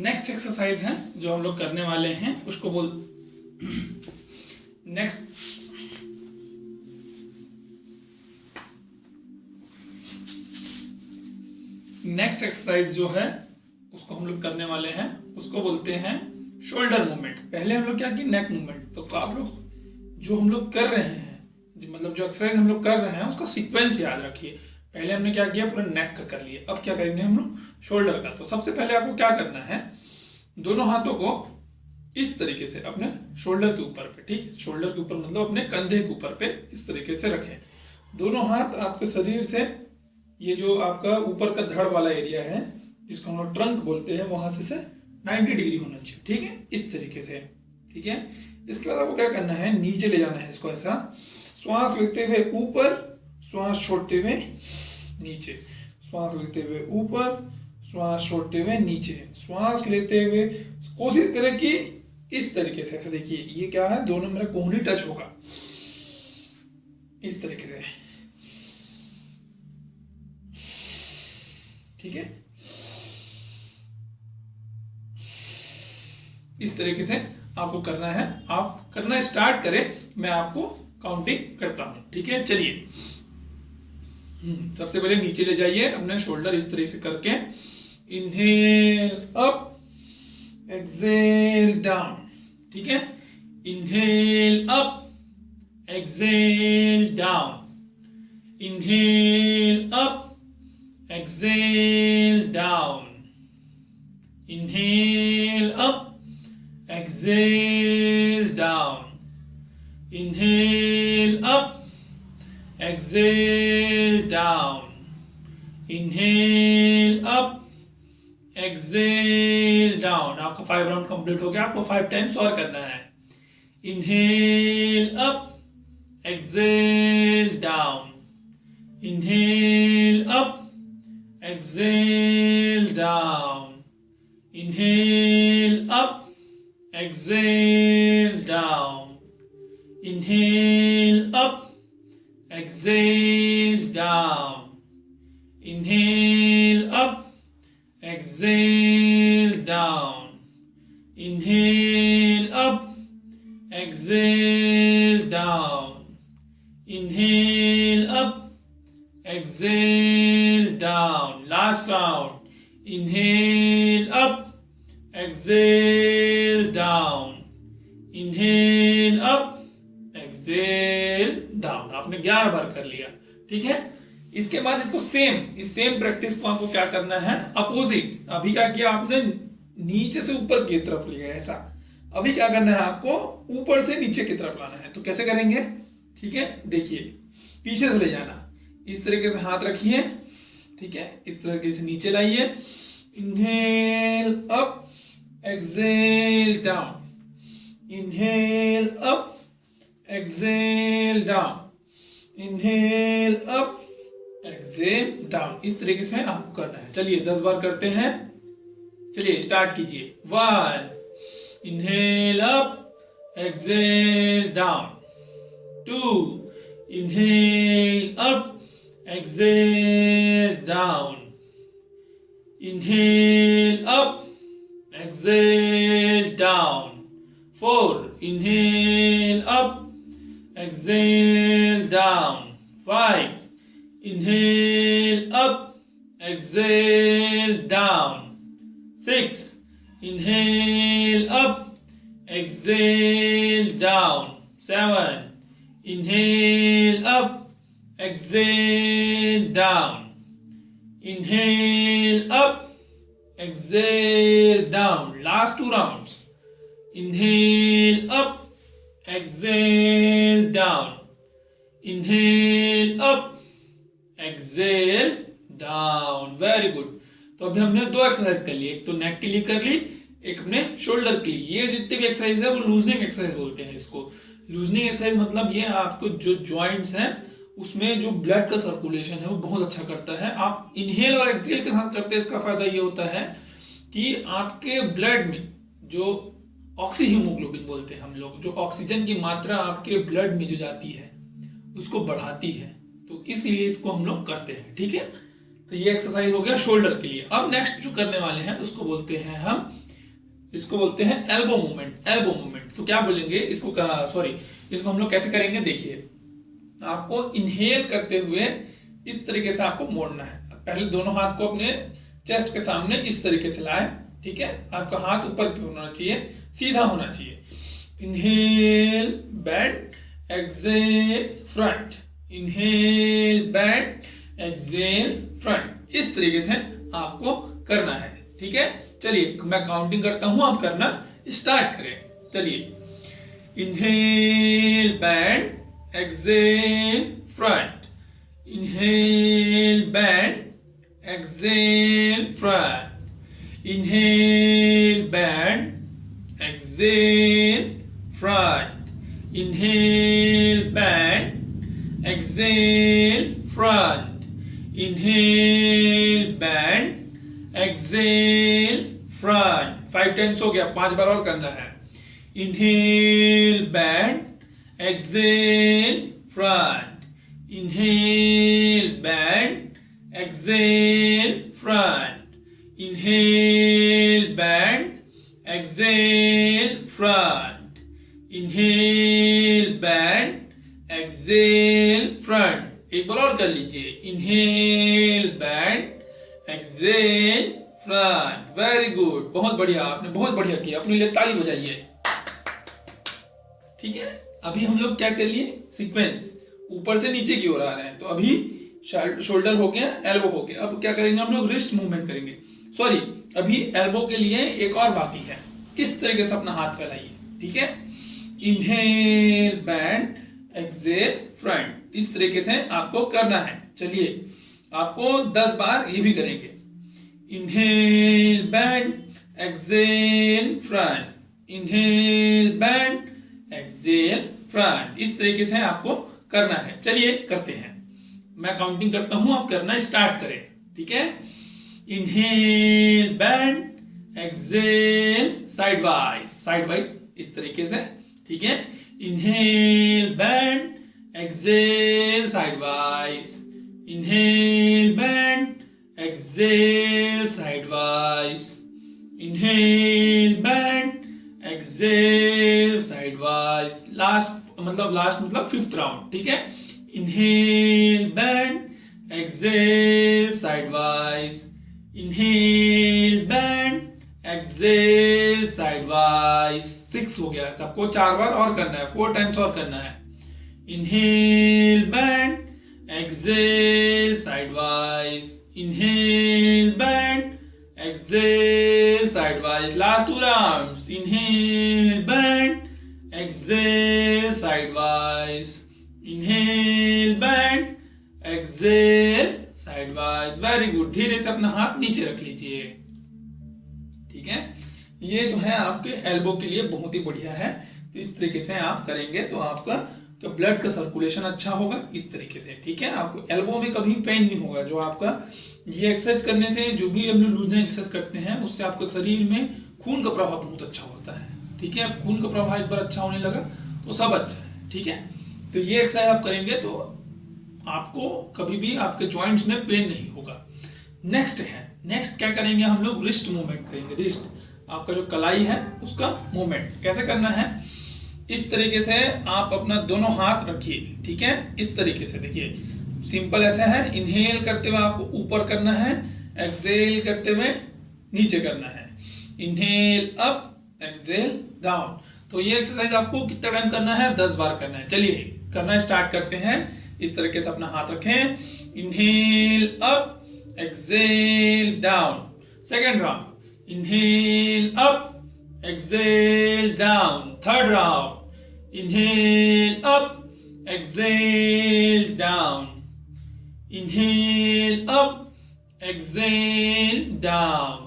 Next exercise है जो हम लोग करने वाले हैं उसको बोल नेक्स्ट एक्सरसाइज जो है उसको हम लोग करने वाले हैं उसको बोलते हैं शोल्डर मूवमेंट। पहले हम लोग क्या किए, नेक मूवमेंट। तो आप लोग जो हम लोग कर रहे हैं, मतलब जो एक्सरसाइज हम लोग कर रहे हैं उसका सीक्वेंस याद रखिए। पहले हमने क्या किया, पूरा नेक का कर लिए। अब क्या करेंगे हम लोग, शोल्डर का। तो सबसे पहले आपको क्या करना है, दोनों हाथों को इस तरीके से अपने शोल्डर के ऊपर पे, ठीक है, शोल्डर के ऊपर मतलब अपने कंधे के ऊपर पे इस तरीके से रखें। दोनों हाथ आपके शरीर से, ये जो आपका ऊपर का धड़ वाला एरिया है जिसको हम लोग ट्रंक बोलते हैं, वहां से 90 डिग्री होना चाहिए, ठीक है, इस तरीके से, ठीक है। इसके बाद आपको क्या करना है, नीचे ले जाना है इसको ऐसा, श्वास लेते हुए ऊपर, श्वास छोड़ते हुए नीचे, श्वास लेते हुए ऊपर, श्वास छोड़ते हुए नीचे, श्वास लेते हुए। कोशिश करें कि इस तरीके से, ऐसे देखिए ये क्या है, दोनों मेरा कोहनी टच होगा इस तरीके से, ठीक है। इस तरीके से आपको करना है। आप करना स्टार्ट करें, मैं आपको काउंटिंग करता हूं, ठीक है। चलिए, सबसे पहले नीचे ले जाइए अपने शोल्डर इस तरीके से करके, इनहेल अप, एक्सेल डाउन, ठीक है। Inhale up, exhale down, inhale up, exhale down, inhale up, exhale down, inhale up, exhale down, inhale up, exhale down। आपका 5 राउंड कंप्लीट हो गया। आपको 5 टाइम्स और करना है। inhale up, exhale down, inhale up, exhale down, inhale up, exhale down, inhale up, exhale down, inhale up, exhale down, inhale up, exhale down, inhale up, exhale down। Last round, inhale up, exhale down, inhale up, exhale down। आपने 11 बार कर लिया, ठीक है। इसके बाद इसको इस same practice को आपको क्या करना है, अपोजिट। अभी क्या किया आपने, नीचे से ऊपर की तरफ लिया ऐसा। अभी क्या करना है आपको, ऊपर से नीचे की तरफ लाना है। तो कैसे करेंगे, ठीक है, देखिए, पीछे से ले जाना, इस तरीके से हाथ रखिए, ठीक है, इस तरीके से नीचे लाइए, inhale up, exhale down, inhale up, exhale down, inhale up, exhale down। इस तरीके से आपको करना है। चलिए 10 बार करते हैं। चलिए स्टार्ट कीजिए। 1, inhale up, exhale down, 2, inhale up, exhale down, inhale up, exhale down, 4, inhale up, exhale down, 5, inhale up, exhale down, 6, inhale up, exhale down, 7, inhale up, exhale down, inhale up, exhale down। Last 2 rounds, inhale up, exhale down, inhale up, exhale down। Very good. तो अभी हमने 2 exercise कर ली, एक तो नेक के लिए कर ली, एक अपने शोल्डर के लिए। ये जितने भी एक्सरसाइज है वो लूजनिंग एक्सरसाइज बोलते हैं इसको। लूजनिंग एक्सरसाइज मतलब ये आपको जो जॉइंट्स हैं उसमें जो ब्लड का सर्कुलेशन है वो बहुत अच्छा करता है। आप इनहेल और एक्सहेल के साथ करते हैं, इसका फायदा ये होता है कि आपके ब्लड में जो ऑक्सी हीमोग्लोबिन बोलते हैं हम लोग, जो ऑक्सीजन की मात्रा आपके ब्लड में जो जाती है उसको बढ़ाती है। तो इसलिए इसको हम लोग करते हैं, ठीक है। तो ये एक्सरसाइज हो गया शोल्डर के लिए। अब नेक्स्ट जो करने वाले हैं उसको बोलते हैं हम इसको बोलते हैं एल्बो मूवमेंट, एल्बो मूवमेंट। तो क्या बोलेंगे इसको, सॉरी, इसको हम लोग कैसे करेंगे, देखिए आपको इनहेल करते हुए इस तरीके से आपको मोड़ना है। पहले दोनों हाथ को अपने चेस्ट के सामने इस तरीके से लाए, ठीक है, आपका हाथ ऊपर की होना चाहिए, सीधा होना चाहिए। Inhale bend, exhale front, inhale bend, exhale front, इस तरीके से आपको करना है, ठीक है। चलिए मैं काउंटिंग करता हूं, आप करना स्टार्ट करें। चलिए inhale bend, exhale front, inhale bend, exhale front, inhale bend, exhale front, inhale bend, exhale front, inhale bend, exhale front। 5 times हो गया, 5 बार और करना है। inhale bend, exhale front, inhale bend, exhale front, inhale bend, exhale front, inhale bend, exhale front। एक बार और कर लीजिए, inhale bend, exhale front। Very good, बहुत बढ़िया, आपने बहुत बढ़िया किया, अपने लिए ताली बजाइए, ठीक है। अभी हम लोग क्या कर लिए, सीक्वेंस ऊपर से नीचे की ओर आ रहे हैं। तो अभी शोल्डर हो गया, एल्बो हो गया। अब क्या करेंगे हम लोग, रिस्ट मूवमेंट करेंगे। सॉरी, अभी एल्बो के लिए एक और बाकी है। इस तरीके से अपना हाथ फैलाइए, ठीक है। इनहेल बेंड, एक्सेल फ्रंट, इस तरीके से आपको करना है। चलिए आपको 10 बार ये भी करेंगे। Inhale bend, exhale front, inhale bend, exhale front, इस तरीके से आपको करना है। चलिए करते हैं, मैं काउंटिंग करता हूं, आप करना स्टार्ट करें, ठीक है। Inhale bend, exhale sidewise, इस तरीके से, ठीक है। Inhale bend, exhale sidewise, inhale bend, exhale sidewise, inhale bend, exhale sidewise. Last मतलब 5th राउंड, ठीक है। Inhale bend, exhale sidewise, inhale bend, exhale sidewise। 6 हो गया, सबको 4 बार और करना है, 4 times और करना है। Inhale bend, exhale sidewise, inhale bend, exhale sidewise। Last 2 rounds, inhale bend, exhale sidewise, inhale bend, exhale sidewise. Very good, धीरे से अपना हाथ नीचे रख लीजिए, ठीक है। ये जो है आपके एल्बो के लिए बहुत ही बढ़िया है। तो इस तरीके से आप करेंगे तो आपका तो ब्लड का सर्कुलेशन अच्छा होगा, इस तरीके से, ठीक है। आपको एल्बो में कभी पेन नहीं होगा। जो आपका ये एक्सरसाइज करने से, जो भी हम लोग लूजनिंग एक्सरसाइज करते हैं, उससे आपको शरीर में खून का प्रवाह बहुत अच्छा होता है, ठीक है। खून का प्रवाह एक बार अच्छा होने लगा तो सब अच्छा है, ठीक है। तो ये एक्सरसाइज आप करेंगे तो आपको कभी भी आपके जॉइंट्स में पेन नहीं होगा। नेक्स्ट क्या करेंगे हम लोग, रिस्ट मूवमेंट करेंगे। रिस्ट, आपका जो कलाई है उसका मूवमेंट कैसे करना है, इस तरीके से आप अपना दोनों हाथ रखिए, ठीक है। इस तरीके से देखिए, सिंपल ऐसा है। इनहेल करते हुए आपको ऊपर करना है, एक्सेल करते हुए नीचे करना है। Inhale up, exhale down. तो ये एक्सरसाइज आपको कितना टाइम करना है, 10 बार करना है। चलिए करना स्टार्ट करते हैं। इस तरीके से अपना हाथ रखें, inhale up, exhale down. Second round, inhale up, exhale down. Third round, inhale up, exhale down, inhale up, exhale down,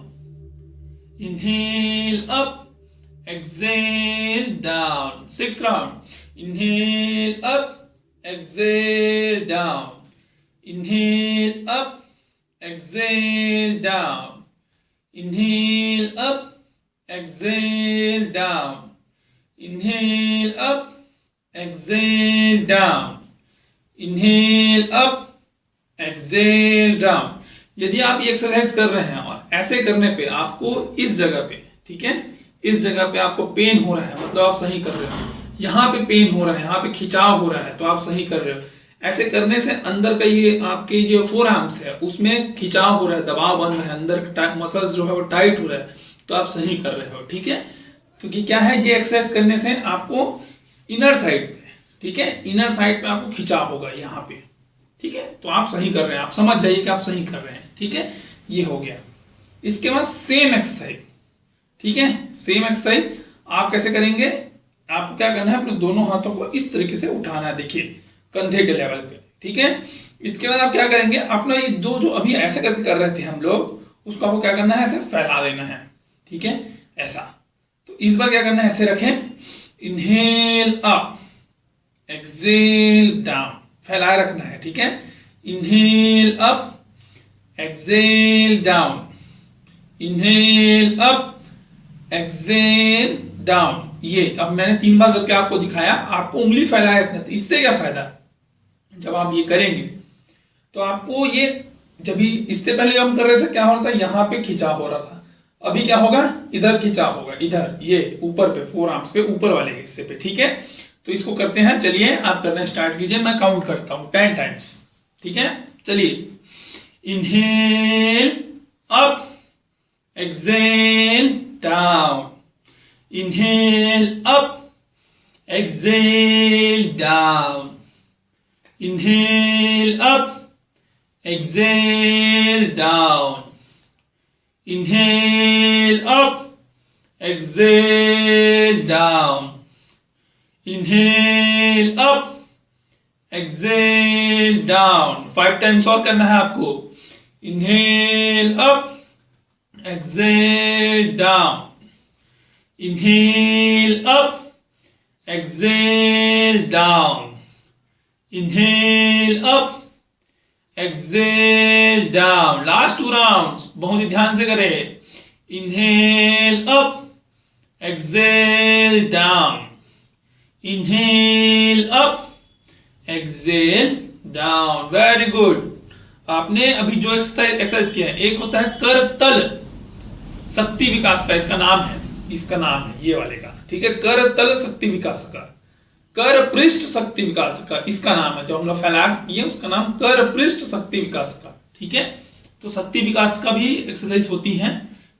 inhale up, exhale down। 6th round, inhale up, exhale down, inhale up, exhale down, inhale up, exhale down, inhale up, exhale down, inhale up, exhale down। यदि आप ये exercise कर रहे हैं और ऐसे करने पे आपको इस जगह पे, ठीक है, इस जगह पे आपको पेन हो रहा है, मतलब आप सही कर रहे हो। यहाँ पे पेन हो रहा है, यहाँ पे खिंचाव हो रहा है, तो आप सही कर रहे हो। ऐसे करने से अंदर का ये आपके जो फोर आर्म्स है उसमें खिंचाव हो रहा है, दबाव बन रहा है, अंदर मसल्स जो है वो टाइट हो रहा है, तो आप सही कर रहे हो। ठीक है, तो ये क्या है, ये एक्सरसाइज करने से आपको इनर साइड पे, ठीक है, इनर साइड पे आपको खिंचाव होगा यहाँ पे। ठीक है, तो आप सही कर रहे हैं, आप समझ जाइए कि आप सही कर रहे हैं। ठीक है, ये हो गया। इसके बाद सेम एक्सरसाइज, ठीक है, सेम एक्सरसाइज आप कैसे करेंगे, आपको क्या करना है, अपने दोनों हाथों को इस तरीके से उठाना है, देखिए कंधे के लेवल पे। ठीक है, इसके बाद आप क्या करेंगे, अपना ये दो जो अभी ऐसे करके कर रहे थे हम लोग, उसको आपको क्या करना है, ऐसे फैला देना है। ठीक है, ऐसा। तो इस बार क्या करना है, ऐसे रखें, इनहेल अप, एक्सेल डाउन, फैलाए रखना है। ठीक है, inhale up, exhale down, inhale up, exhale down. ये अब मैंने 3 बार करके आपको दिखाया, आपको उंगली फैलाए रखना। इससे क्या फायदा, जब आप ये करेंगे तो आपको ये, जब भी इससे पहले हम कर रहे थे क्या हो रहा था, यहाँ पे खिंचाव हो रहा था, अभी क्या होगा, इधर खिंचाव होगा, इधर ये ऊपर पे, फोर आर्म्स पे, ऊपर वाले हिस्से पे। ठीक है, तो इसको करते हैं, चलिए आप करना स्टार्ट कीजिए, मैं काउंट करता हूं 10 टाइम्स। ठीक है, चलिए, inhale up, exhale down, inhale up, exhale down, inhale up, exhale down, inhale up, exhale down, inhale up, exhale down। 5 times और करना है आपको, inhale up, exhale down, inhale up, exhale down, inhale up, exhale down। Last 2 rounds बहुत ही ध्यान से करें, inhale up, exhale down, inhale up, exhale down। Very good. आपने अभी जो एक्सरसाइज किया है, एक होता है करतल शक्ति विकास का, इसका नाम है, इसका नाम है ये वाले का। ठीक है, कर तल शक्ति विकास का, कर पृष्ठ शक्ति विकास का इसका नाम है, जो हम लोग फैला किए उसका नाम कर पृष्ठ शक्ति विकास का। ठीक है, तो शक्ति विकास का भी एक्सरसाइज होती है,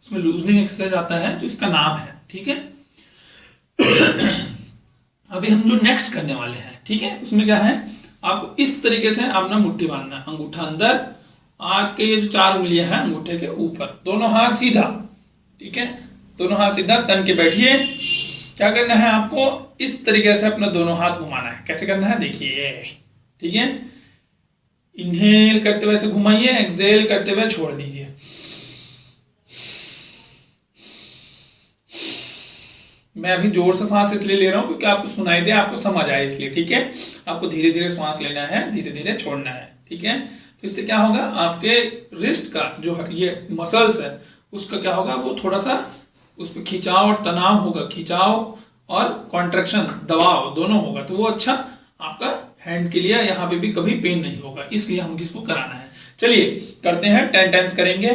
उसमें लूजनिंग एक्सरसाइज आता है, तो इसका नाम है। ठीक है, अभी हम जो नेक्स्ट करने वाले हैं, ठीक है, उसमें क्या है, आपको इस तरीके से अपना मुट्ठी बांधना है, अंगूठा अंदर, आपके ये जो 4 उंगलियां हैं अंगूठे के ऊपर, दोनों हाथ सीधा। ठीक है, दोनों हाथ सीधा तन के बैठिए। क्या करना है, आपको इस तरीके से अपना दोनों हाथ घुमाना है। कैसे करना है, देखिए। ठीक है, इनहेल करते हुए ऐसे घुमाइए, एक्सेल करते हुए छोड़ दीजिए। मैं अभी जोर से सांस इसलिए ले रहा हूं क्योंकि आपको सुनाई दे, आपको समझ आए इसलिए। ठीक है, आपको धीरे धीरे सांस लेना है, धीरे धीरे छोड़ना है। ठीक है, तो इससे क्या होगा, आपके रिस्ट का जो ये मसल्स है उसका क्या होगा, वो थोड़ा सा उस पर खिंचाव और तनाव होगा, खिंचाव और कॉन्ट्रैक्शन, दबाव दोनों होगा, तो वो अच्छा आपका हैंड के लिए, यहाँ पे भी कभी पेन नहीं होगा, इसलिए हमको इसको कराना है। चलिए करते हैं, 10 टाइम्स करेंगे।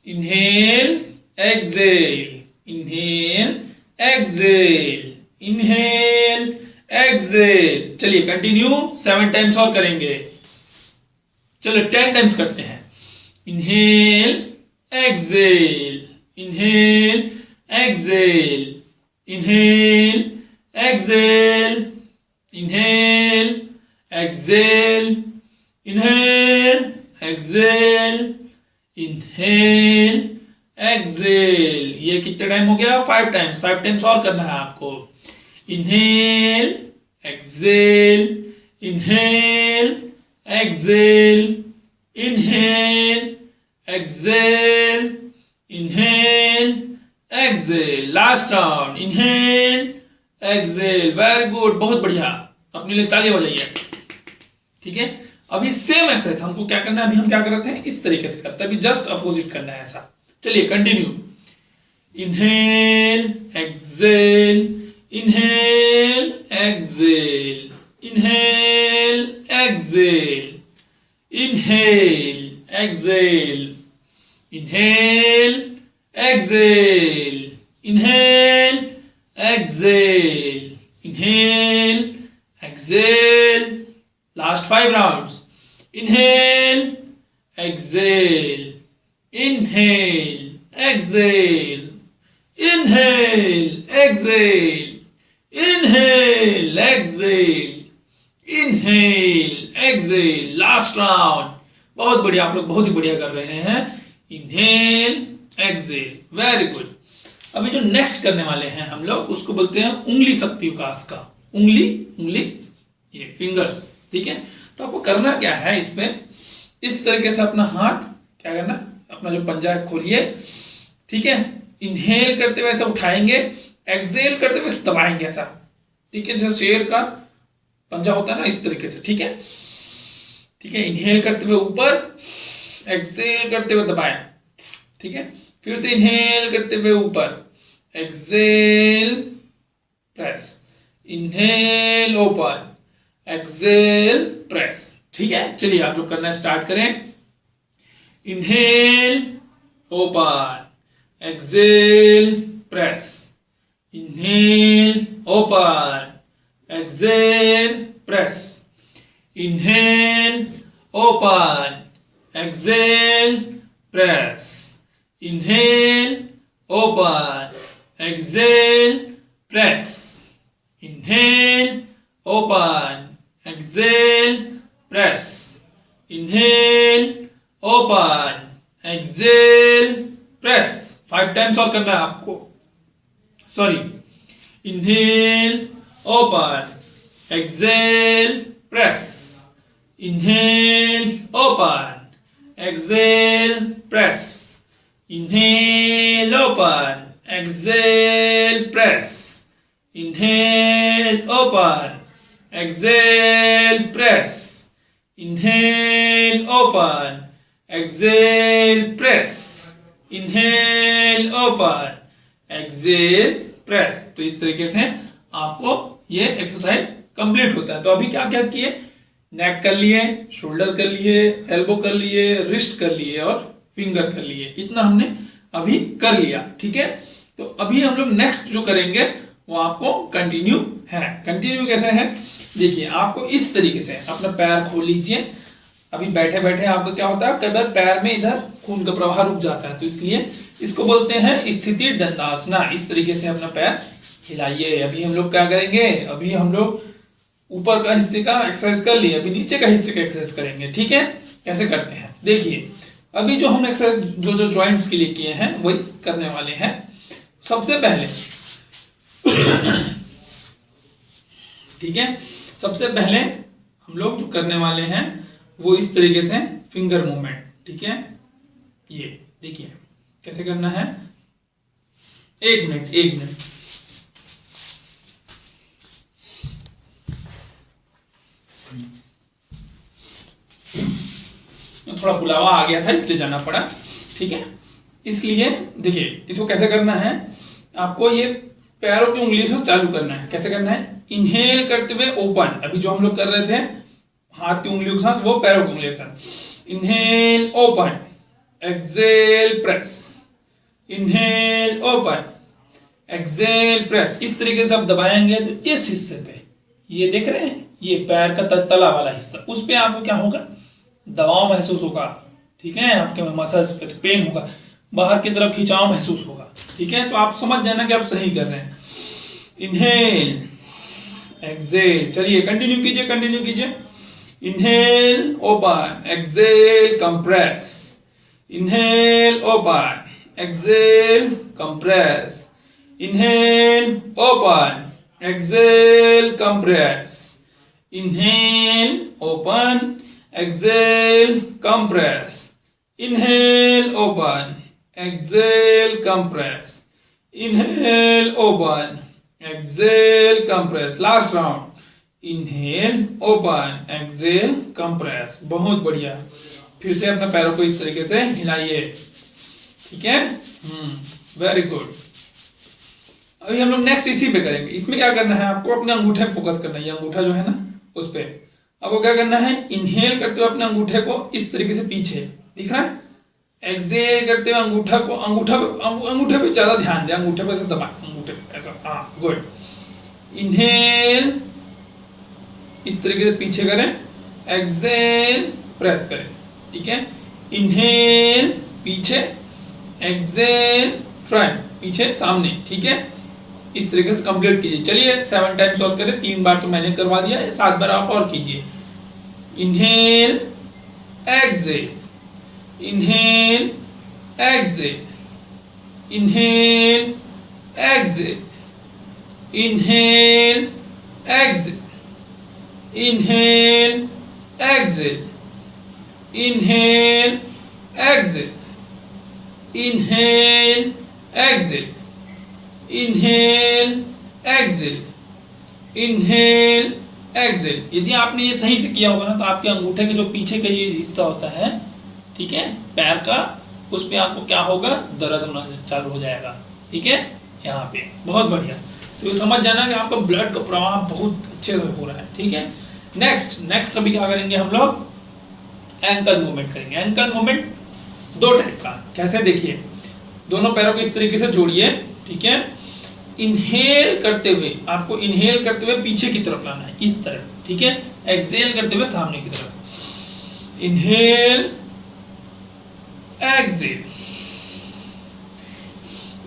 Inhale exhale, inhale exhale, inhale exhale. चलिए कंटिन्यू, 7 टाइम्स और करेंगे। चलो 10 टाइम्स करते हैं। Inhale Excel, inhale, exhale, inhale, exhale, inhale, exhale, inhale, exhale, inhale, exhale। ये कितने टाइम हो गया, 5 टाइम्स। 5 टाइम्स और करना है आपको। inhale, exhale, inhale, exhale, inhale, exhale, inhale, exhale। Last round, inhale, exhale। Very good, बहुत बढ़िया, अपने लिए ताली बजाइए। ठीक है, अभी सेम एक्सरसाइज हमको क्या करना है, अभी हम क्या करते हैं, इस तरीके से करते हैं, अभी जस्ट अपोजिट करना है ऐसा। चलिए continue, inhale, exhale, inhale, exhale, inhale, exhale, inhale, exhale, inhale, exhale, inhale, exhale, inhale, exhale. Last 5 rounds. Inhale, exhale, inhale, exhale, inhale, exhale, inhale, exhale, inhale, exhale. Last round. बहुत बढ़िया, आप लोग बहुत ही बढ़िया कर रहे हैं. Inhale, exhale. Very good. अभी जो नेक्स्ट करने वाले हैं हम लोग, उसको बोलते हैं उंगली शक्ति विकास का. उंगली ये फिंगर्स. ठीक है. तो आपको करना क्या है, इसमें इस तरीके से अपना हाथ क्या करना, अपना जो पंजा खोलिए. ठीक है. इनहेल करते हुए ऐसा उठाएंगे, एक्सेल करते हुए दबाएंगे ऐसा. ठीक है. जैसे शेर का पंजा होता है ना, इस तरीके से. ठीक है. ठीक है. इनहेल करते हुए ऊपर, एक्सेल करते हुए दबाएं. ठीक है. फिर से इनहेल करते हुए ऊपर, exhale, press, inhale, open, exhale, press. ठीक है. चलिए आप लोग करना स्टार्ट करें. Inhale, open, exhale, press, inhale, open, exhale, press, inhale, open, exhale, press, inhale, open, exhale, press, inhale, open, exhale, press, inhale, open, exhale, press. 5 times और करना है आपको. Sorry. Inhale, open, exhale, press, inhale, open, exhale, press, inhale, open, exhale, press, inhale, open, exhale, press, inhale, open, exhale, press, inhale, open, exhale, press. तो इस तरीके से आपको ये एक्सरसाइज कंप्लीट होता है. तो अभी क्या क्या किए, नेक कर लिए, शोल्डर कर लिए, एल्बो कर लिए, रिस्ट कर लिए और फिंगर कर लिए. इतना हमने अभी कर लिया. ठीक है. तो अभी हम लोग नेक्स्ट जो करेंगे वो आपको कंटिन्यू है. कंटिन्यू कैसे है, देखिए. आपको इस तरीके से अपना पैर खोल लीजिए. अभी बैठे बैठे आपको क्या होता है, कई बार पैर में इधर खून का प्रवाह रुक जाता है, तो इसलिए इसको बोलते हैं स्थिति दंडासना. इस तरीके से अपना पैर हिलाइए. अभी हम लोग क्या करेंगे, अभी हम लोग ऊपर का हिस्से का एक्सरसाइज कर लिए, अभी नीचे का हिस्से का एक्सरसाइज करेंगे. ठीक है. कैसे करते हैं देखिए. अभी जो हम एक्सरसाइज जो जॉइंट्स के लिए किए हैं वही करने वाले हैं. सबसे पहले ठीक है, सबसे पहले हम लोग जो करने वाले हैं वो इस तरीके से फिंगर मूवमेंट. ठीक है. ये देखिए कैसे करना है. 1 मिनट. थोड़ा बुलावा आ गया था इसलिए जाना पड़ा. ठीक है. इसलिए देखिए इसको कैसे करना है, आपको ये पैरों की उंगली से चालू करना है. कैसे करना है, इनहेल करते हुए ओपन. अभी जो हम लोग कर रहे थे हाथ की उंगलियों के साथ, वो पैरों की उंगलियों के साथ. Inhale, open, exhale, press, inhale, open, exhale, press. इस तरीके से आप दबाएंगे तो इस हिस्से पे, ये देख रहे हैं, ये पैर का तला वाला हिस्सा, उस पे आपको क्या होगा, दबाव महसूस होगा. ठीक है. आपके मसल्स पे पेन होगा, बाहर की तरफ खिंचाव महसूस होगा. ठीक है. तो आप समझ जाना कि आप सही कर रहे हैं. Inhale, exhale. चलिए कंटिन्यू कीजिए. Inhale, open, exhale, compress, inhale, open, exhale, compress, inhale, open, exhale, compress, inhale, open, exhale, compress, inhale, open, exhale, compress, inhale, open, exhale, compress. Last round. Inhale, open, exhale, compress. बहुत बढ़िया. फिर से अपने पैरों को इस तरीके से हिलाइए. ठीक है. Very good. अभी हम लोग नेक्स्ट इसी पे करेंगे. इसमें क्या करना है, आपको अपने अंगूठे पे फोकस करना है. ये अंगूठा जो है ना, उस पे आपको क्या करना है, इनहेल करते हुए अपने अंगूठे को इस तरीके से पीछे, दिख रहा है, एक्सेल करते हुए अंगूठे पे ज्यादा ध्यान दें, अंगूठे पे से दबाएं, अंगूठे पे ऐसा, हाँ गुड। इनहेल इस तरीके से पीछे करें, एक्सेल प्रेस करें, ठीक है। इनहेल पीछे, एक्सेल फ्रंट, पीछे सामने, ठीक है। इस तरीके से कंप्लीट कीजिए। चलिए 7 टाइम्स और करें, 3 बार तो मैंने करवा दिया है, 7 बार आप और कीजिए। Inhale exhale, inhale exhale, inhale exhale, inhale exhale, inhale exhale, inhale exhale, inhale exhale, inhale exhale, inhale Excel. यदि आपने ये सही से किया होगा ना तो आपके अंगूठे के जो पीछे का ये हिस्सा होता है, ठीक है, पैर का, उस पे आपको क्या होगा, दर्द होना चालू हो जाएगा, ठीक है, यहाँ पे। बहुत बढ़िया। तो ये समझ जाना कि आपका ब्लड का प्रवाह बहुत अच्छे से हो रहा है, ठीक है। नेक्स्ट अभी क्या करेंगे हम लोग, एंकल मूवमेंट करेंगे। एंकल मूवमेंट 2 टाइप का, कैसे देखिए, दोनों पैरों को इस तरीके से जोड़िए, ठीक है। इनहेल करते हुए, आपको इनहेल करते हुए पीछे की तरफ लाना है, इस तरफ, ठीक है। एक्सहेल करते हुए सामने की तरफ। Inhale exhale,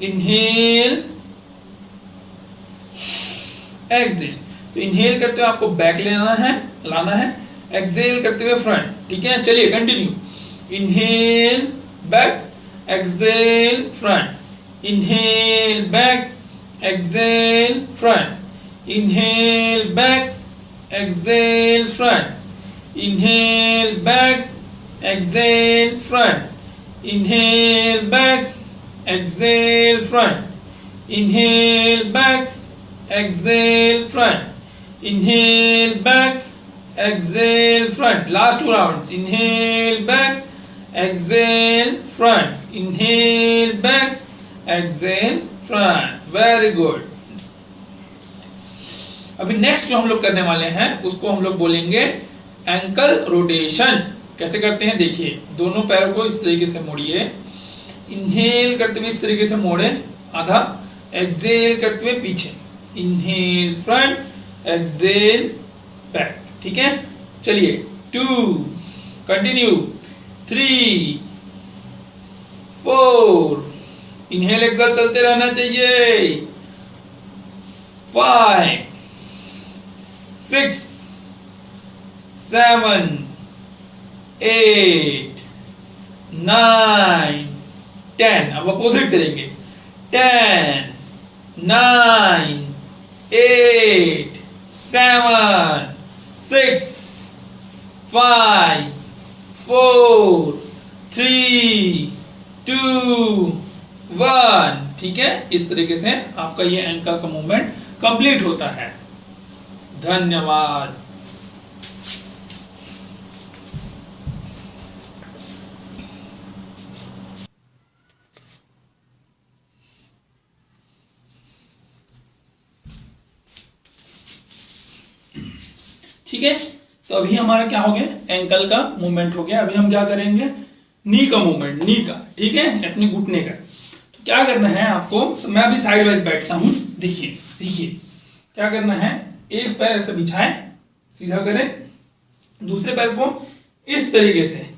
inhale exhale. तो इनहेल करते हुए आपको बैक लाना है, एक्सहेल करते हुए फ्रंट, ठीक है। चलिए continue. Inhale back, exhale front, inhale back, exhale front, inhale back, exhale front, inhale back, exhale front, inhale back, exhale front, inhale back, exhale front, inhale back, exhale front. Last 2 rounds. Inhale back, exhale front, inhale back, exhale front. Very good. अभी next जो हम लोग करने वाले हैं उसको हम लोग बोलेंगे एंकल रोटेशन। कैसे करते हैं देखिए, दोनों पैरों को इस तरीके से मोड़िए, इनहेल करते हुए इस तरीके से मोड़े आधा, एक्सहेल करते हुए पीछे, इनहेल फ्रंट, एक्सहेल बैक, ठीक है। चलिए 2, कंटिन्यू, 3, 4, इनहेल एक्सहेल चलते रहना चाहिए, 5, 6, 7, 8, 9, 10। अब अपोजिट करेंगे, 10, 9, 8, 7, 6, 5, 4, 3, 2, 1, ठीक है। इस तरीके से आपका ये एंकल का मूवमेंट कंप्लीट होता है। धन्यवाद। ठीक है, तो अभी हमारा क्या हो गया, एंकल का मूवमेंट हो गया। अभी हम क्या करेंगे, नी का मूवमेंट, नी का, ठीक है, अपने घुटने का। तो क्या करना है आपको, मैं अभी साइड वाइज बैठता हूं, देखिए सीखिए क्या करना है। एक पैर ऐसे बिछाएं, सीधा करें, दूसरे पैर को इस तरीके से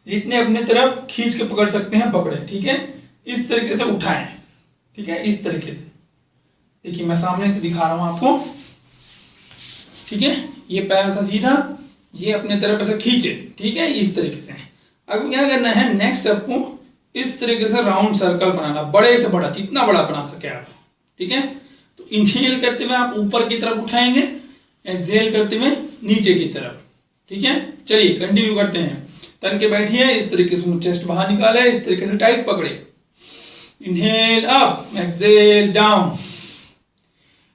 जितने अपने तरफ खींच के पकड़ सकते हैं पकड़े, ठीक है। इस तरीके से उठाएं, ठीक है, इस तरीके से। देखिए मैं सामने से दिखा रहा हूं आपको, ठीक है। ये पैर ऐसा सीधा, ये अपने तरफ ऐसे खींचे, ठीक है, इस तरीके से। अब क्या करना है, नेक्स्ट आपको इस तरीके से राउंड सर्कल बनाना, बड़े से बड़ा, जितना बड़ा बना सके आप, ठीक है। तो इनहेल करते हुए आप ऊपर की तरफ उठाएंगे, एक्सहेल करते हुए नीचे की तरफ, ठीक है। चलिए कंटिन्यू करते हैं। तन के बैठिए, इस तरीके से चेस्ट बाहर निकाले, इस तरीके से टाइट पकड़े, inhale up, exhale down,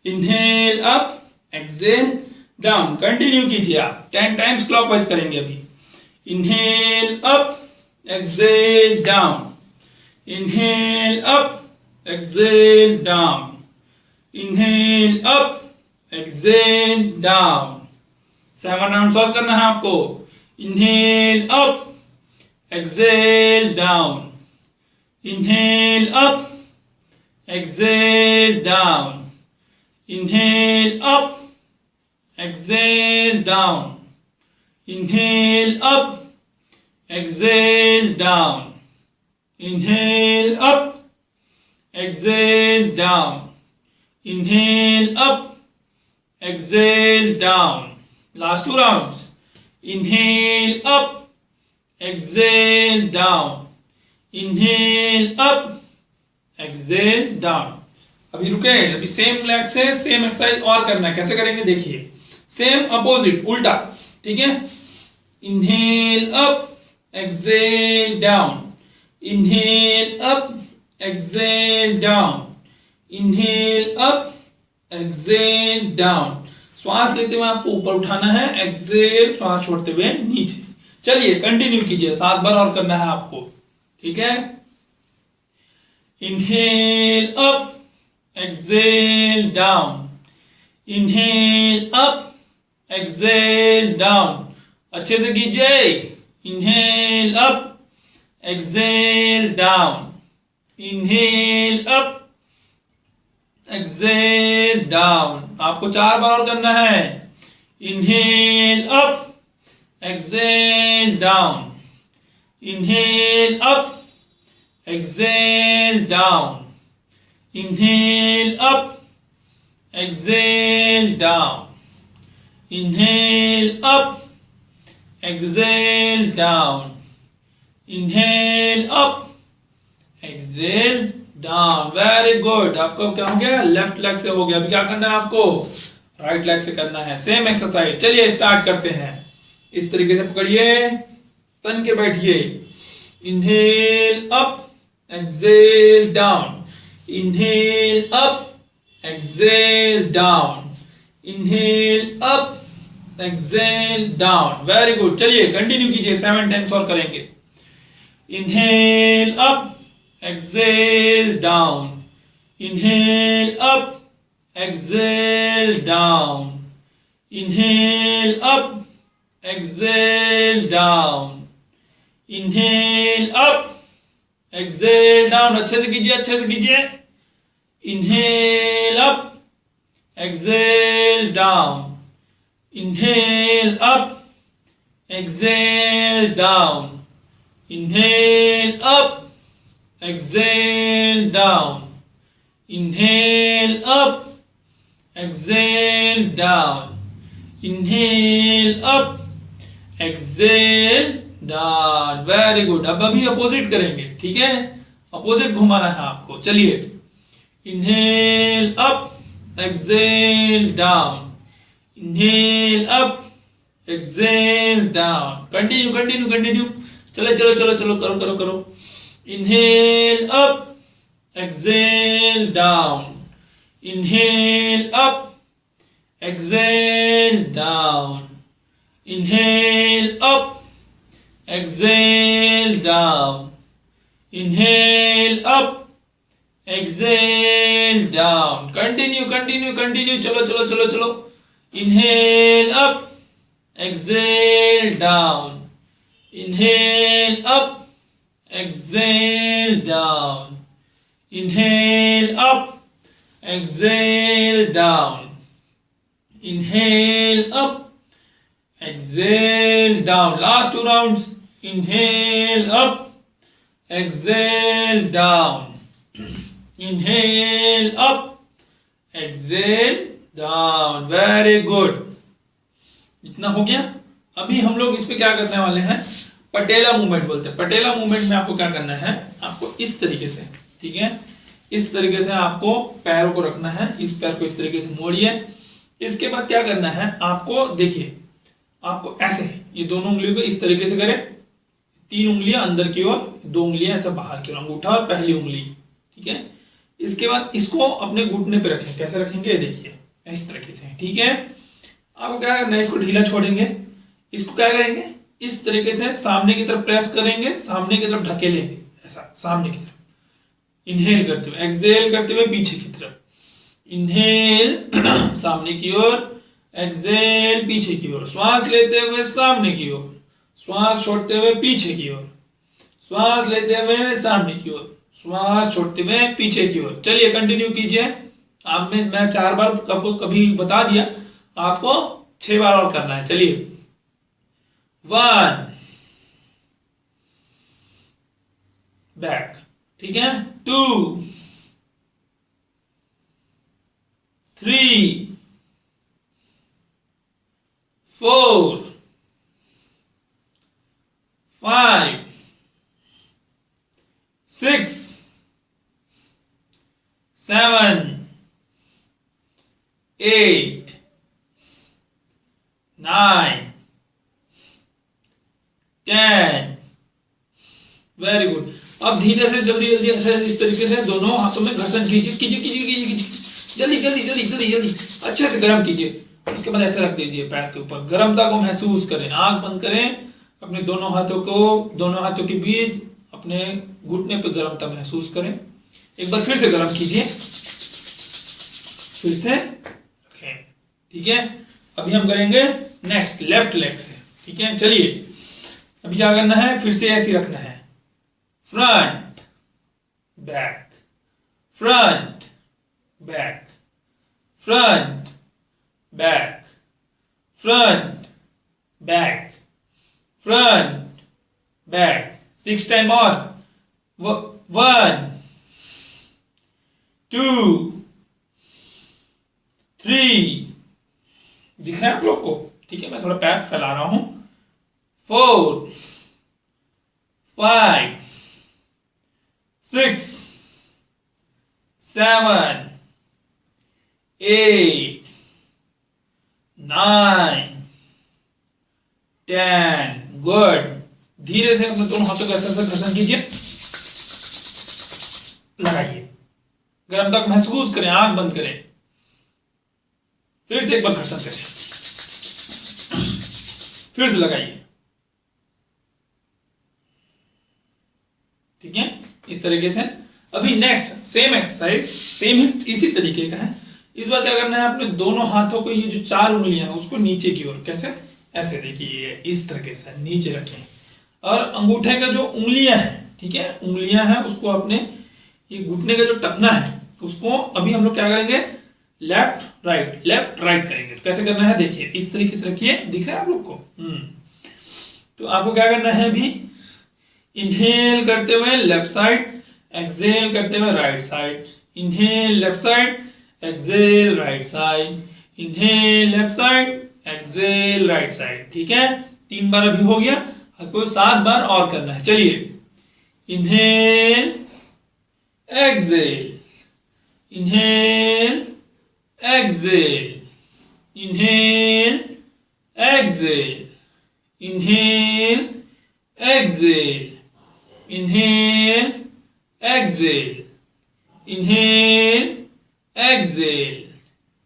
inhale up, exhale down. Continue कीजिए आप, 10 टाइम्स क्लॉकवाइज करेंगे अभी। Inhale up, exhale down, inhale up, exhale down, inhale up, exhale down. 7 round solve करना है आपको। Inhale up, exhale down, inhale up, exhale down, inhale up, exhale down, inhale up, exhale down, inhale up, exhale down, inhale up, exhale down. Last 2 rounds. Inhale up, exhale down, inhale up, exhale down. अभी रुके, अभी same leg से same exercise और करना है. कैसे करेंगे देखिए, सेम अपोजिट, उल्टा. ठीक है. Inhale up, exhale down, inhale up, exhale down, inhale up, exhale down. श्वास लेते हुए आपको ऊपर उठाना है, एक्सहेल श्वास छोड़ते हुए नीचे. चलिए कंटिन्यू कीजिए, 7 बार और करना है आपको. ठीक है. Inhale up, exhale down, inhale up, exhale down. अच्छे से कीजिए. Inhale up, exhale down, inhale up, exhale down. आपको 4 बार और करना है. Inhale up, exhale down, inhale up, exhale down, inhale up, exhale down, inhale up, exhale down, inhale up, exhale down. Very good. आपको क्या हो गया, लेफ्ट लेग से हो गया. अभी क्या करना है आपको, राइट लेग से करना है. Same exercise. चलिए स्टार्ट करते हैं. इस तरीके से पकड़िए, तन के बैठिए. Inhale up, exhale down, inhale up, exhale down, inhale up, exhale down. Very good. चलिए कंटिन्यू कीजिए, 7 टाइम्स और करेंगे. Inhale up, exhale down, inhale up, exhale down, inhale up, exhale down, inhale up, exhale down. अच्छे से कीजिए, अच्छे से कीजिए. inhale up, exhale down, inhale up, exhale down, inhale up, exhale down, inhale up, exhale down, inhale up, exhale down. Very good. अब अभी opposite करेंगे. ठीक है, अपोजिट घुमाना है आपको. चलिए. Inhale up, exhale down, inhale up, exhale down. Continue continue continue. चलो चलो चलो चलो, करो करो करो. Inhale up, exhale down, inhale up, exhale down, inhale up, exhale down, inhale up, exhale down. Continue continue continue. चलो चलो चलो चलो. Inhale up, exhale down, inhale up, exhale down, inhale up, exhale down, inhale up, exhale down. Last 2 rounds. Inhale up, exhale down, inhale up, exhale down. Very good. इतना हो गया. अभी हम लोग इस पे क्या करने वाले हैं, पटेला मूवमेंट बोलते हैं. पटेला मूवमेंट में आपको क्या करना है, आपको इस तरीके से. ठीक है, इस तरीके से आपको पैरों को रखना है. इस पैर को इस तरीके से मोड़िए. इसके बाद क्या करना है आपको, देखिए आपको ऐसे ये दोनों उंगलियों को इस तरीके से करें. 3 उंगलियां अंदर की ओर, 2 उंगलियां ऐसा बाहर की ओर, अंगूठा और पहली उंगली. ठीक है. इसके बाद इसको अपने घुटने पे रखें. कैसे रखेंगे, देखिए इस तरीके से. ठीक है. आपको क्या करना है, इसको ढीला छोड़ेंगे. इसको क्या करेंगे, इस तरीके से सामने की तरफ प्रेस करेंगे, सामने की तरफ ढकेलेंगे, ऐसा सामने की तरफ. इनहेल करते हुए, एक्सहेल करते हुए पीछे की तरफ. इनहेल सामने की ओर, एक्सहेल पीछे की ओर. श्वास लेते हुए सामने की ओर, श्वास छोड़ते हुए पीछे की ओर. श्वास लेते हुए सामने की ओर, श्वास छोड़ते हुए पीछे की ओर। चलिए कंटिन्यू कीजिए। आप में मैं 4 बार आपको कभी बता दिया, आपको 6 बार और करना है। चलिए 1 बैक, ठीक है, 2 3 4 5 6 7 8 9 10। Very good. अब धीरे से जल्दी जल्दी ऐसे इस तरीके से दोनों हाथों में घर्षण कीजिए कीजिए कीजिए कीजिए कीजिए, जल्दी जल्दी जल्दी जल्दी जल्दी अच्छे से गर्म कीजिए। उसके बाद ऐसे रख दीजिए पैर के ऊपर, गर्मता को महसूस करें। आंख बंद करें, अपने दोनों हाथों के बीच अपने घुटने पे गर्मता महसूस करें। एक बार फिर से गर्म कीजिए, फिर से रखें, ठीक है। अभी हम करेंगे नेक्स्ट लेफ्ट लेग से, ठीक है। चलिए अभी क्या करना है, फिर से ऐसे रखना है, front back front back front back front back front back. 6 time और, 1 2 3, दिख रहा है आप लोग को, ठीक है। मैं थोड़ा पैर फैला रहा हूं, 4 5 6 7 8 9 10। गुड। धीरे से अपने दोनों हाथों को ऐसे घर्षण कीजिए, लगाइए, गर्मता को महसूस करें, आंख बंद करें, फिर से एक बार घर्षण करें, फिर से लगाइए, ठीक है। इस तरीके से अभी नेक्स्ट सेम एक्सरसाइज, सेम ही इसी तरीके का है। इस बार क्या करना है, अपने दोनों हाथों को, ये जो 4 उंगलियां हैं उसको नीचे की ओर, कैसे, ऐसे देखिए, इस तरीके से नीचे रखें। और अंगूठे का जो उंगलियां हैं, ठीक है, उंगलियां हैं, उसको अपने ये घुटने का जो टखना है उसको अभी हम लोग क्या करेंगे, लेफ्ट राइट करेंगे। तो कैसे करना है देखिए, इस तरीके से रखिए, दिख रहा है आप लोग को। तो आपको क्या करना है, अभी इनहेल करते हुए लेफ्ट साइड, एक्सहेल करते हुए right side, inhale left side, exhale right side, inhale left side, exhale right side, ठीक है। 3 बार अभी हो गया, आपको 7 बार और करना है। चलिए inhale exhale, inhale exhale, inhale exhale, inhale exhale, inhale exhale, inhale exhale,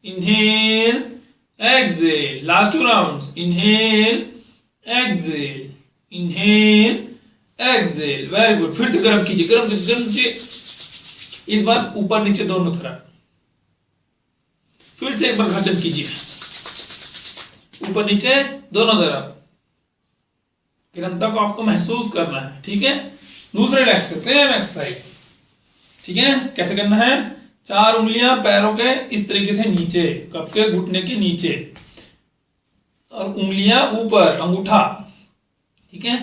inhale exhale. Last 2 rounds, inhale exhale, inhale exhale. Very good. फिर से गर्म कीजिए, गर्म कीजिए, गर्म कीजिए, इस बार ऊपर नीचे दोनों तरफ। फिर से एक बार घर्षण कीजिए, ऊपर नीचे दोनों तरफ, गर्मता को आपको महसूस करना है, ठीक है। दूसरे लेग से सेम एक्सरसाइज, ठीक है। कैसे करना है, 4 उंगलियां पैरों के इस तरीके से नीचे, कब के घुटने के नीचे, और उंगलियां ऊपर, अंगूठा, ठीक है।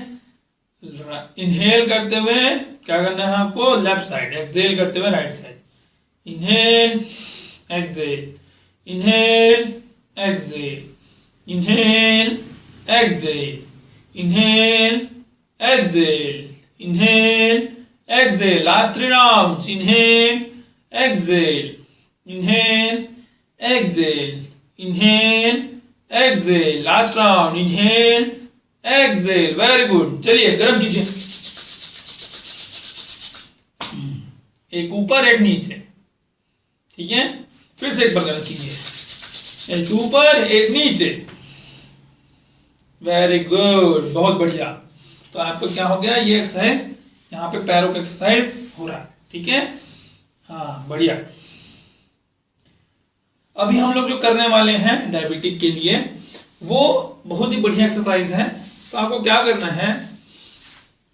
इनहेल करते हुए क्या करना है आपको, लेफ्ट साइड, एक्सहेल करते हुए right side, inhale exhale, inhale exhale, inhale exhale, inhale exhale, inhale exhale. Last 3 rounds, inhale exhale, inhale exhale, inhale exhale. Last round, inhale exhale. Very good. चलिए गर्म कीजिए, एक ऊपर एक नीचे, ठीक है। फिर से एक बार गर्म कीजिए, एक ऊपर एक नीचे। वेरी गुड, बहुत बढ़िया। तो आपको क्या हो गया, ये एक्सरसाइज, यहाँ पे पैरों का एक्सरसाइज हो रहा है, ठीक है। हाँ बढ़िया। अभी हम लोग जो करने वाले हैं डायबिटिक के लिए, वो बहुत ही बढ़िया एक्सरसाइज है। तो आपको क्या करना है,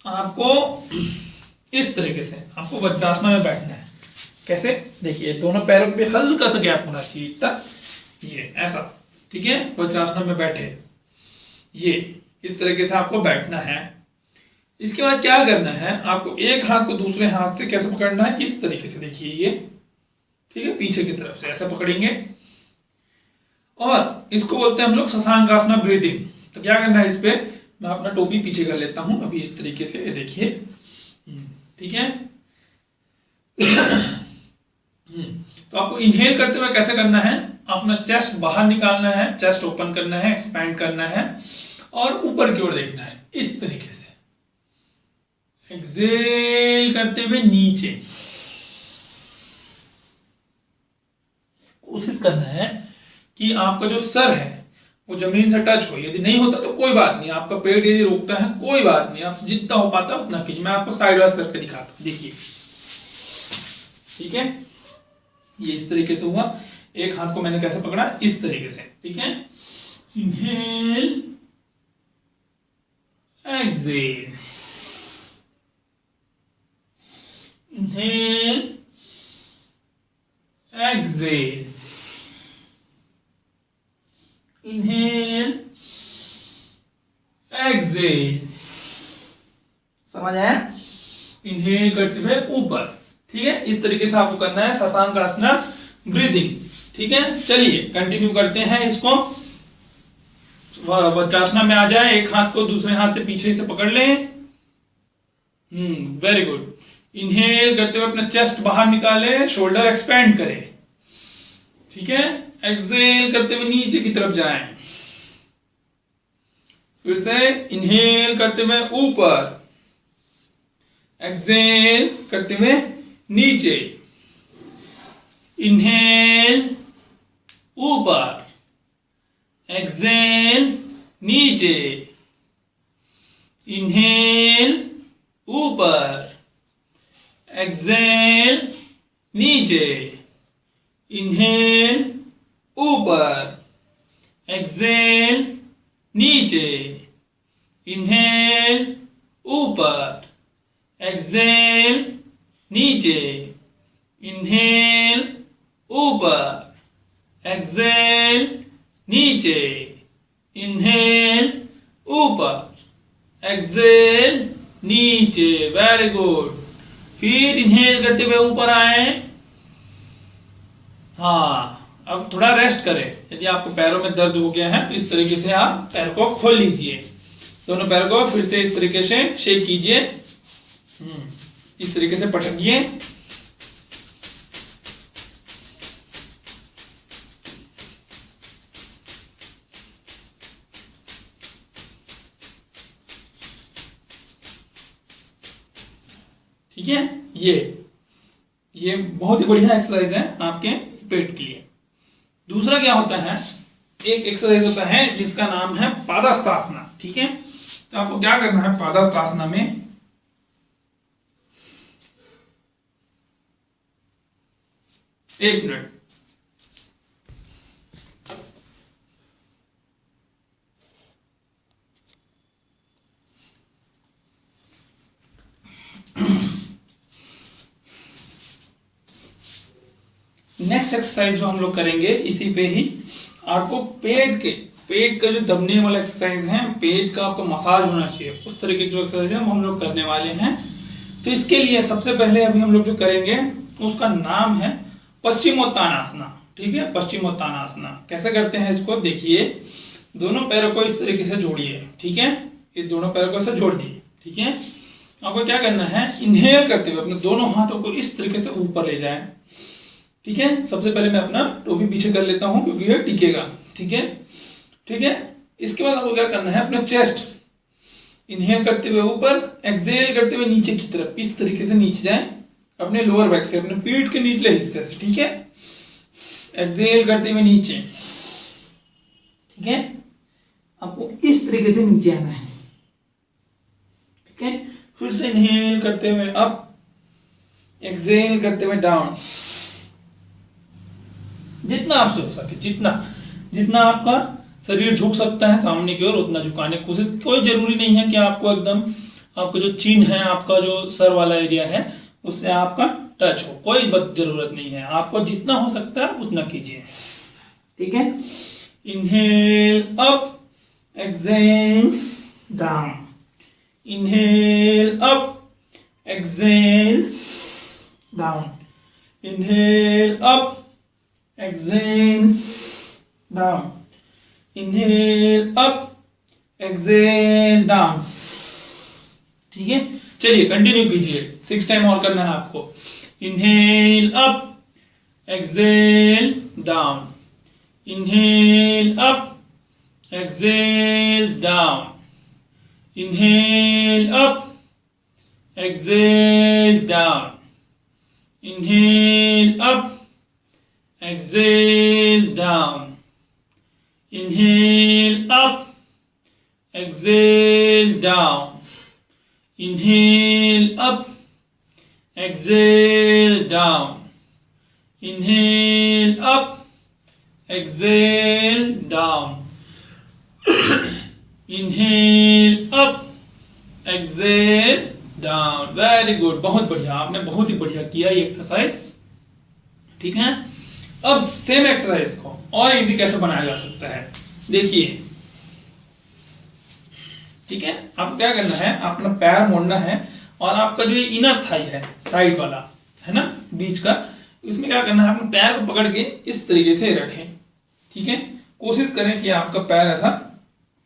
आपको इस तरीके से आपको वज्रासन में बैठना है। कैसे? देखिए दोनों पैरों पे हल्का सा गैप होना चाहिए तक, ये ऐसा, ठीक है। वज्रासन में बैठे, ये इस तरीके से आपको बैठना है। इसके बाद क्या करना है, आपको एक हाथ को दूसरे हाथ से कैसे पकड़ना है, इस तरीके से, देखिए ये, ठीक है, पीछे की तरफ से ऐसा पकड़ेंगे और इसको बोलते हैं हम लोग शशांकासन ब्रीदिंग। तो क्या करना है, इस पे मैं अपना टोपी पीछे कर लेता हूं अभी इस तरीके से, ये देखिए, ठीक है। तो आपको इनहेल करते हुए कैसे करना है, अपना चेस्ट बाहर निकालना है, चेस्ट ओपन करना है, एक्सपैंड करना है और ऊपर की ओर देखना है इस तरीके से। एक्सेल करते हुए नीचे, कोशिश करना है कि आपका जो सर है वो जमीन से टच हो। यदि नहीं होता तो कोई बात नहीं, आपका पेट यदि रोकता है कोई बात नहीं, आप जितना हो पाता है उतना कीजिए। मैं आपको साइड वाइज करके दिखाता हूं, देखिए, ठीक है। ये इस तरीके से हुआ, एक हाथ को मैंने कैसे पकड़ा, इस तरीके से, ठीक है। Inhale, exhale, inhale, exhale, inhale, exhale. समझ आया? इनहेल करते हुए ऊपर, ठीक है। इस तरीके से आपको करना है शशांकासन ब्रीदिंग, ठीक है। चलिए कंटिन्यू करते हैं इसको। वज्रासन में आ जाए, एक हाथ को दूसरे हाथ से पीछे से पकड़ लें। Very good. इनहेल करते हुए अपना चेस्ट बाहर निकाले, शोल्डर एक्सपेंड करें, ठीक है। एक्सेल करते हुए नीचे की तरफ जाएं, फिर से इनहेल करते हुए ऊपर, एक्सेल करते हुए नीचे, इनहेल ऊपर, एक्सेल नीचे, इनहेल ऊपर, एक्सेल नीचे, इनहेल ऊपर, एक्सेल नीचे, इनहेल ऊपर, एक्सेल नीचे, इनहेल ऊपर, एक्सेल नीचे, इनहेल ऊपर, एक्सेल नीचे। Very good. फिर इनहेल करते हुए ऊपर आए। हाँ, अब थोड़ा रेस्ट करें। यदि आपको पैरों में दर्द हो गया है तो इस तरीके से आप पैर को खोल लीजिए, दोनों पैरों को फिर से इस तरीके से शेक कीजिए, इस तरीके से पटकिए। ठीक है, ये बहुत ही बढ़िया एक्सरसाइज है आपके पेट के लिए। दूसरा क्या होता है, एक एक्सरसाइज होता है जिसका नाम है पादहस्तासना, ठीक है। तो आपको क्या करना है, पादहस्तासना में एक मिनट, नेक्स्ट एक्सरसाइज जो हम लोग करेंगे इसी पे ही आपको पेट का जो दबने वाला एक्सरसाइज है, पेट का आपको मसाज होना चाहिए, उस तरीके की जो एक्सरसाइज है हम लोग करने वाले हैं। तो इसके लिए सबसे पहले अभी हम लोग जो करेंगे उसका नाम है पश्चिमोत्तानासना, ठीक है। पश्चिमोत्तानासना कैसे करते हैं इसको देखिए, दोनों पैरों को इस तरीके से जोड़िए, ठीक है। ये दोनों पैरों को ऐसे जोड़ दिए, ठीक है। आपको क्या करना है, इनहेल करते हुए अपने दोनों हाथों को इस तरीके से ऊपर ले जाए, ठीक है। सबसे पहले मैं अपना टोपी पीछे कर लेता हूं क्योंकि ये टिकेगा, ठीक है, ठीक है। इसके बाद आपको क्या करना है, अपना चेस्ट इनहेल करते हुए ऊपर, एक्सेल करते हुए नीचे की तरफ, इस तरीके से नीचे जाए अपने लोअर बैक से, अपने पीठ के निचले हिस्से से, ठीक है। एक्सेल करते हुए नीचे, ठीक है। आपको इस तरीके से नीचे आना है, ठीक है। फिर से इनहेल करते हुए अप, एक्सेल करते हुए डाउन, जितना आपसे हो सके, जितना आपका शरीर झुक सकता है सामने की ओर उतना झुकाने की कोशिश। कोई जरूरी नहीं है कि आपको एकदम आपका जो चिन है, आपका जो सर वाला एरिया है, उससे आपका टच हो। कोई जरूरत नहीं है, आपको जितना हो सकता है उतना कीजिए। ठीक है, inhale up, exhale down, inhale up, exhale down, inhale up, exhale down, inhale up, exhale down. ठीक है, चलिए कंटिन्यू कीजिए, 6 टाइम और करना है आपको। Inhale up, exhale down, inhale up, exhale down, inhale up, exhale down, inhale up, exhale down, inhale up, exhale down, inhale up, exhale down, inhale up, exhale down, inhale up, exhale down। Very good, बहुत बढ़िया, आपने बहुत ही बढ़िया किया ये exercise. ठीक है, अब सेम एक्सरसाइज को और इजी कैसे बनाया जा सकता है, देखिए। ठीक है, आपको क्या करना है, अपना पैर मोड़ना है और आपका जो इनर थाई है, साइड वाला है ना, बीच का, इसमें क्या करना है, अपने पैर को पकड़ के इस तरीके से रखें। ठीक है, कोशिश करें कि आपका पैर ऐसा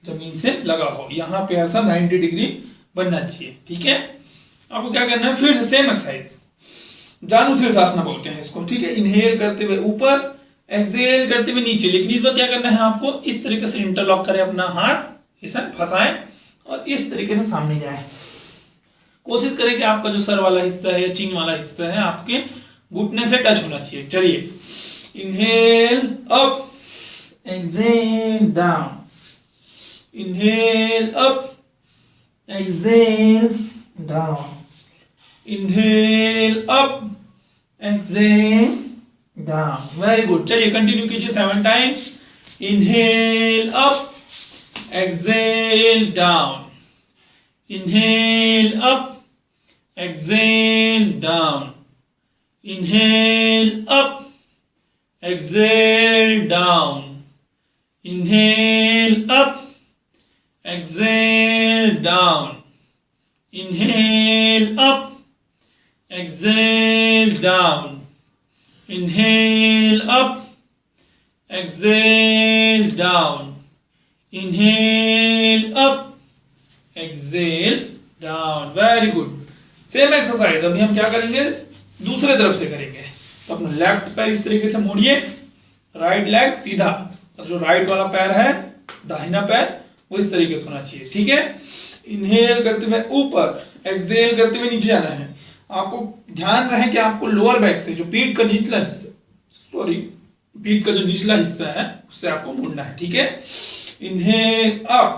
जमीन से लगा हो, यहाँ पे ऐसा 90 डिग्री बनना चाहिए। ठीक है, आपको क्या करना है, फिर से सेम एक्सरसाइज, जानु शीर्षासन बोलते हैं इसको। ठीक है, इनहेल करते हुए ऊपर, एक्सहेल करते हुए नीचे, लेकिन इस बार क्या करना है आपको, इस तरीके से इंटरलॉक करें अपना हाथ, ऐसा फंसाएं और इस तरीके से सामने जाए। कोशिश करें कि आपका जो सर वाला हिस्सा है या चिन वाला हिस्सा है आपके घुटने से टच होना चाहिए। चलिए, inhale up, exhale down, inhale up, exhale down, inhale up, exhale down. Very good, चलिए कंटिन्यू कीजिए 7 times. Inhale up, exhale down, inhale up, exhale down, inhale up, exhale down, inhale up, exhale down, inhale up, exhale down, inhale up, exhale down, inhale up, exhale down। Very good, same exercise अभी हम क्या करेंगे, दूसरे तरफ से करेंगे। तो अपना लेफ्ट पैर इस तरीके से मोड़िए, राइट लेग सीधा, और जो राइट वाला पैर है, दाहिना पैर, वो इस तरीके से होना चाहिए। ठीक है, इनहेल करते हुए ऊपर, एक्सहेल करते हुए नीचे जाना है। आपको ध्यान रहे कि आपको लोअर बैक से, जो पीठ का निचला हिस्सा, सॉरी, पीठ का जो निचला हिस्सा है, उससे आपको मुड़ना है। ठीक है, inhale up,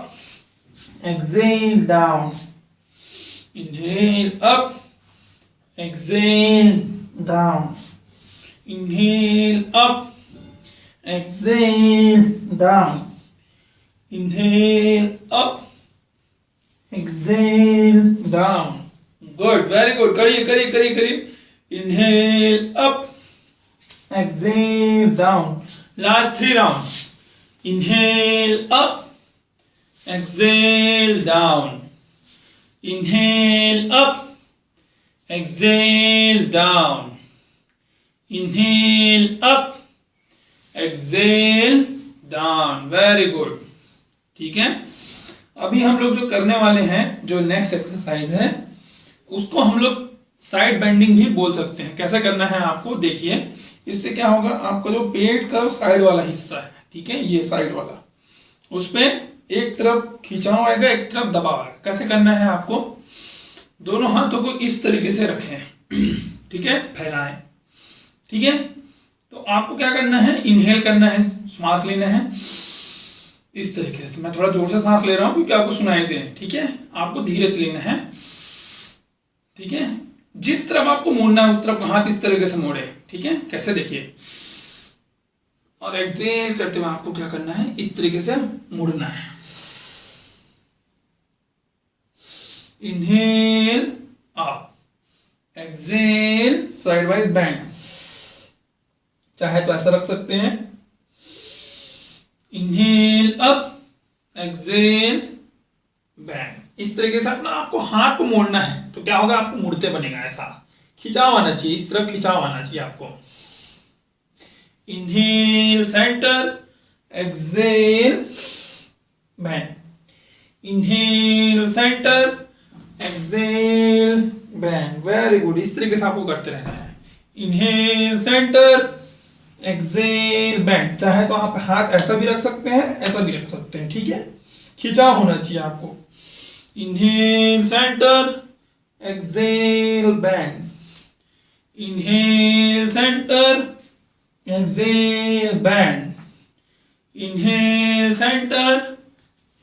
exhale down, inhale up, exhale down, inhale up, exhale down, inhale up, exhale down। Good, very good, करिए करिए करिए करिए। Inhale up, exhale down, last 3 round. Inhale up, exhale down, inhale up, exhale down, inhale up, exhale down। Very good. ठीक है, अभी हम लोग जो करने वाले हैं, जो नेक्स्ट एक्सरसाइज है, उसको हम लोग साइड बेंडिंग भी बोल सकते हैं। कैसे करना है आपको देखिए, इससे क्या होगा, आपका जो पेट का साइड वाला हिस्सा है, ठीक है, ये साइड वाला, उसमें एक तरफ खिंचाव आएगा, एक तरफ दबाव आएगा। कैसे करना है आपको, दोनों हाथों को इस तरीके से रखें। ठीक है, फैलाएं। ठीक है, तो आपको क्या करना है, इनहेल करना है, सांस लेना है इस तरीके से। तो मैं थोड़ा जोर से सांस ले रहा हूं क्योंकि आपको सुनाई दे। ठीक है, आपको धीरे से लेना है। ठीक है, जिस तरफ आपको मोड़ना है उस तरफ हाथ इस तरीके से मोड़े। ठीक है, कैसे देखिए, और एक्सहेल करते हुए आपको क्या करना है, इस तरीके से मुड़ना है। Inhale up, exhale side wise band, चाहे तो ऐसा रख सकते हैं, इनहेल अप, एक्सहेल बैंड। इस तरीके से अपना आपको हाथ को मोड़ना है तो क्या होगा, आपको मुड़ते बनेगा, ऐसा खिंचाव आना चाहिए, इस तरफ खिंचाव आना चाहिए आपको। Inhale centre, exhale band, inhale centre, exhale band. Very good, इस तरीके से आपको करते रहना है। Inhale centre, exhale band. चाहे तो आप हाथ ऐसा भी रख सकते हैं, ऐसा भी रख सकते हैं, ठीक है, खिंचाव होना चाहिए आपको। Inhale centre, exhale band, inhale centre, exhale band, inhale centre,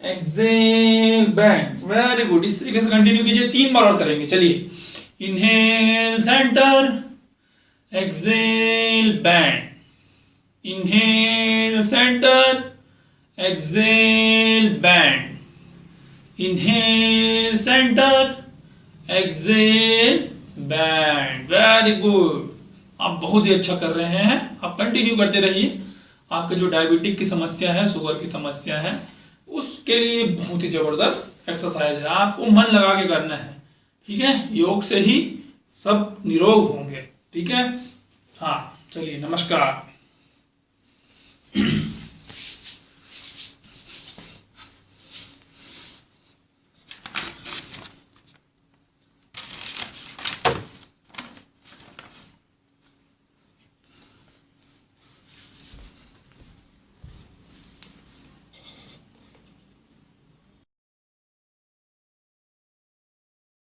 exhale band. Very good, इस तरीके से कंटिन्यू कीजिए, 3 बार और करेंगे। चलिए, inhale centre, exhale band, inhale centre, exhale band, inhale centre, exhale band. Very good, आप बहुत ही अच्छा कर रहे हैं, आप कंटिन्यू करते रहिए। आपके जो डायबिटिक की समस्या है, शुगर की समस्या है, उसके लिए बहुत ही जबरदस्त एक्सरसाइज है, आपको मन लगा के करना है, ठीक है। योग से ही सब निरोग होंगे, ठीक है। हाँ, चलिए, नमस्कार।